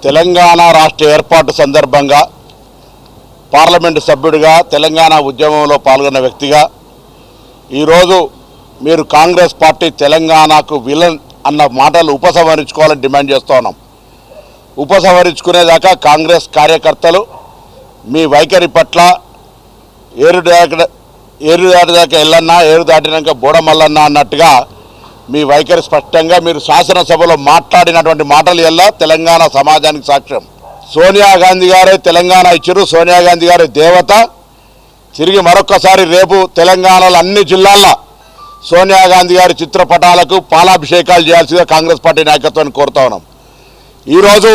తెలంగాణ రాష్ట్ర ఏర్పాటు సందర్భంగా పార్లమెంటు సభ్యుడిగా తెలంగాణ ఉద్యమంలో పాల్గొన్న వ్యక్తిగా ఈరోజు మీరు కాంగ్రెస్ పార్టీ తెలంగాణకు విలన్ అన్న మాటలు ఉపసంహరించుకోవాలని డిమాండ్ చేస్తూ ఉన్నాం. ఉపసంహరించుకునేదాకా కాంగ్రెస్ కార్యకర్తలు మీ వైఖరి పట్ల ఏరు దాటిదాకా ఎల్లన్నా ఏరు దాటినాక బోడమల్లన్నా అన్నట్టుగా మీ వైఖరి స్పష్టంగా మీరు శాసనసభలో మాట్లాడినటువంటి మాటలు ఎల్లా తెలంగాణ సమాజానికి సాక్ష్యం. సోనియా గాంధీ గారే తెలంగాణ ఇచ్చారు, సోనియా గాంధీ గారి దేవత. తిరిగి మరొక్కసారి రేపు తెలంగాణలో అన్ని జిల్లాల్లో సోనియా గాంధీ గారి చిత్రపటాలకు పాలాభిషేకాలు చేయాల్సిందిగా కాంగ్రెస్ పార్టీ నాయకత్వాన్ని కోరుతా ఉన్నాం. ఈరోజు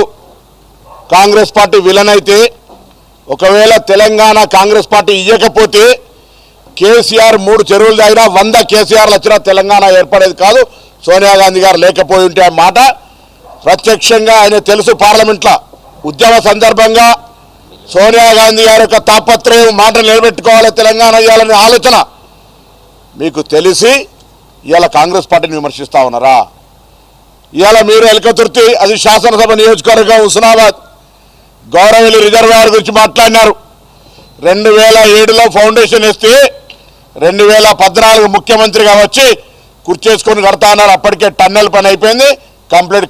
కాంగ్రెస్ పార్టీ విలన్ అయితే, ఒకవేళ తెలంగాణ కాంగ్రెస్ పార్టీ ఇవ్వకపోతే కేసీఆర్ 3 చెరువులు తాగినా 100 కేసీఆర్లు వచ్చినా తెలంగాణ ఏర్పడేది కాదు. సోనియా గాంధీ గారు లేకపోయి ఉంటే ఆ మాట ప్రత్యక్షంగా ఆయన తెలుసు. పార్లమెంట్లో ఉద్యమ సందర్భంగా సోనియా గాంధీ గారి యొక్క తాపత్రయం మాట నిలబెట్టుకోవాలి, తెలంగాణ ఇవ్వాలనే ఆలోచన మీకు తెలిసి ఇవాళ కాంగ్రెస్ పార్టీని విమర్శిస్తూ ఉన్నారా? ఇవాళ మీరు ఎలకతుర్తి, అది శాసనసభ నియోజకవర్గం హుస్నాబాద్ గౌరవల్లి రిజర్వాయర్ గురించి మాట్లాడినారు. 2007లో ఫౌండేషన్ వేస్తే 2014 ముఖ్యమంత్రిగా వచ్చి కుర్చేసుకొని కడతా అన్నారు. అప్పటికే టన్నెల్ పని అయిపోయింది, కంప్లీట్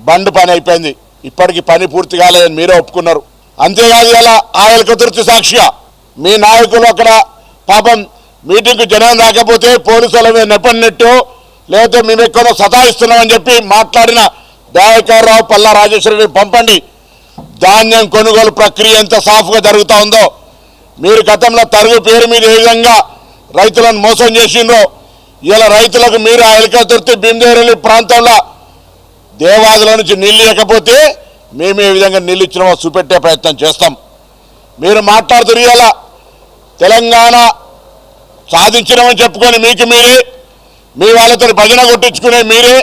బండ్ పని అయిపోయింది. ఇప్పటికి పని పూర్తి కాలేదని మీరే ఒప్పుకున్నారు. అంతేకాదు ఇలా ఆ ఎలకతుర్తి సాక్షిగా మీ నాయకులు అక్కడ పాపం మీటింగ్కు జనం రాకపోతే పోలీసుల మీద నెప్పన్నట్టు, లేకపోతే మేము ఎక్కడో సతాయిస్తున్నామని చెప్పి మాట్లాడిన దయాకర్రావు, పల్లా రాజేశ్వరరెడ్డి పంపండి. ధాన్యం కొనుగోలు ప్రక్రియ ఎంత సాఫ్గా జరుగుతూ ఉందో, మీరు గతంలో తరుగు పేరు మీద ఏ విధంగా రైతులను మోసం చేసిండ్రో, ఇలా రైతులకు మీరు ఆ ఎలకతుర్తి భీమదేవరల్లి ప్రాంతంలో దేవాదుల నుంచి నీళ్ళు ఇవ్వకపోతే మేము ఏ విధంగా నీళ్ళు ఇచ్చినామో చూపెట్టే ప్రయత్నం చేస్తాం. మీరు మాట్లాడుతున్నారు ఇలా తెలంగాణ సాధించినామని చెప్పుకొని మీకు మీరే, మీ వాళ్ళతో భజన కొట్టించుకునే మీరే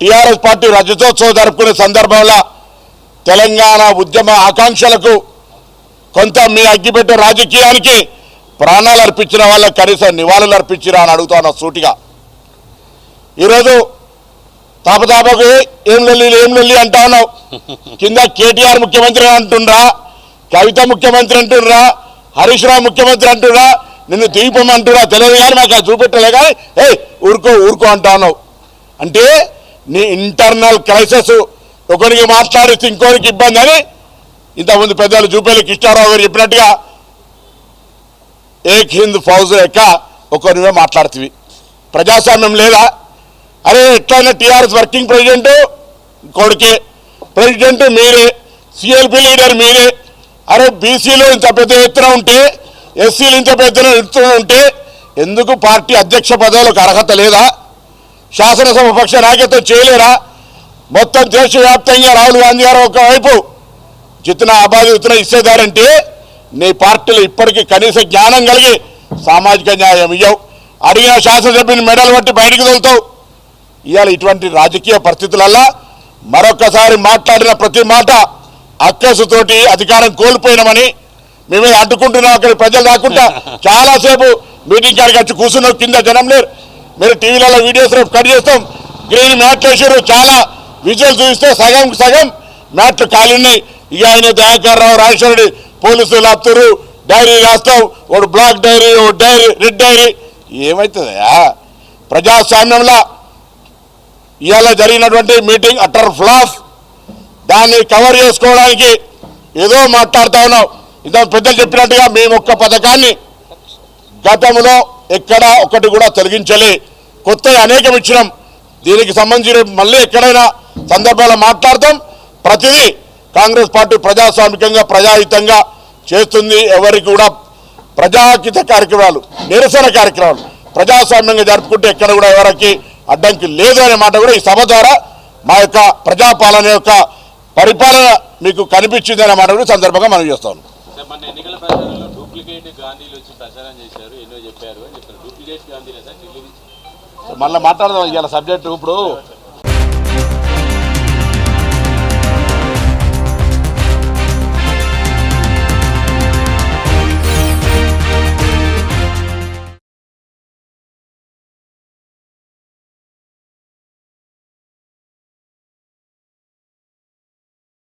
టీఆర్ఎస్ పార్టీ రజతోత్సవం జరుపుకునే సందర్భంలో తెలంగాణ ఉద్యమ ఆకాంక్షలకు కొంత మీ అగ్గిపెట్టే రాజకీయానికి ప్రాణాలు అర్పించిన వాళ్ళకి కనీసం నివాళులు అర్పించిరా అని అడుగుతున్నా సూటిగా. ఈరోజు తాపతాపకు ఏం లొల్లి అంటా ఉన్నావు. కింద కేటీఆర్ ముఖ్యమంత్రి అంటుండ్రా, కవిత ముఖ్యమంత్రి అంటుండ్రా, హరీష్ రావు ముఖ్యమంత్రి అంటుండ్రా, నిన్ను దీపం అంటున్నా తెలియదు కానీ మాకు అది చూపెట్టలే కానీ ఊరుకో అంటా ఉన్నావు. అంటే నీ ఇంటర్నల్ క్రైసిస్ ఒకరికి మాట్లాడిస్తే ఇంకోరికి ఇబ్బంది అని ఇంతకుముందు పెద్దలు జూపల్లి కృష్ణారావు గారు చెప్పినట్టుగా ఏక్ హింద్ ఫౌజ్ యొక్క ఒకరివే మాట్లాడుతుంది. ప్రజాస్వామ్యం లేదా? అరే ఎట్లయినా టీఆర్ఎస్ వర్కింగ్ ప్రెసిడెంట్ కొడుకే, ప్రెసిడెంట్ మీరే, సిఎల్పి లీడర్ మీరే. అరే బీసీలు ఇంత పెద్ద ఎత్తున ఉంటే, ఎస్సీలు ఇంత పెద్ద ఎత్తున ఉంటే ఎందుకు పార్టీ అధ్యక్ష పదవులకు అర్హత లేదా? శాసనసభ పక్ష నాయకత్వం చేయలేరా? మొత్తం దేశవ్యాప్తంగా రాహుల్ గాంధీ గారు ఒకవైపు జితనా ఆబాదీ ఉత్తన ఇచ్చేదారంటే నీ పార్టీలు ఇప్పటికీ కనీస జ్ఞానం కలిగి సామాజిక న్యాయం ఇవ్వవు. అడిగిన శాసనసభ్యుని మెడలు పట్టి బయటికి తోలుతావు. ఇవాళ ఇటువంటి రాజకీయ పరిస్థితులల్లో మరొక్కసారి మాట్లాడిన ప్రతి మాట అక్కసుతోటి అధికారం కోల్పోయినామని మేమే అడ్డుకుంటున్నాం. అక్కడ ప్రజలు రాకుండా చాలాసేపు మీటింగ్ కాడికి వచ్చి కూర్చున్నాం, కింద జనం లేరు. మీరు టీవీలలో వీడియోస్ రేపు కట్ చేస్తాం. గ్రీన్ మ్యాట్లు వేసారు, చాలా విజువల్ చూస్తే సగం మ్యాట్లు ఖాళీన్నాయి. ఇక ఆయన దయాకర్రావు, రాజేశ్వరుడి పోలీసులు ఆపుతారు, డైరీ రాస్తావు, ఒకడు బ్లాక్ డైరీ, ఒక డైరీ రెడ్ డైరీ. ఏమవుతుందా ప్రజాస్వామ్యంలో? ఇవాళ జరిగినటువంటి మీటింగ్ అటర్ ఫ్లాప్. దాన్ని కవర్ చేసుకోవడానికి ఏదో మాట్లాడుతూ ఉన్నాం. ఇంత పెద్దలు చెప్పినట్టుగా మేము ఒక్క పథకాన్ని గతంలో ఎక్కడ ఒకటి కూడా తొలగించలే, కొత్తగా అనేకం ఇచ్చినాం. దీనికి సంబంధించి మళ్ళీ ఎక్కడైనా సందర్భాల్లో మాట్లాడతాం. ప్రతిదీ కాంగ్రెస్ పార్టీ ప్రజాస్వామికంగా ప్రజాహితంగా చేస్తుంది. ఎవరికి కూడా ప్రజాహిత కార్యక్రమాలు, నిరసన కార్యక్రమాలు ప్రజాస్వామ్యంగా జరుపుకుంటే ఎక్కడ కూడా ఎవరికి అడ్డంకి లేదు అనే మాట కూడా ఈ సభ ద్వారా మా యొక్క ప్రజాపాలన యొక్క పరిపాలన మీకు కనిపించింది అనే మాట కూడా సందర్భంగా మనం చేస్తాం. మళ్ళీ మాట్లాడదాం ఇవాళ సబ్జెక్టు. ఇప్పుడు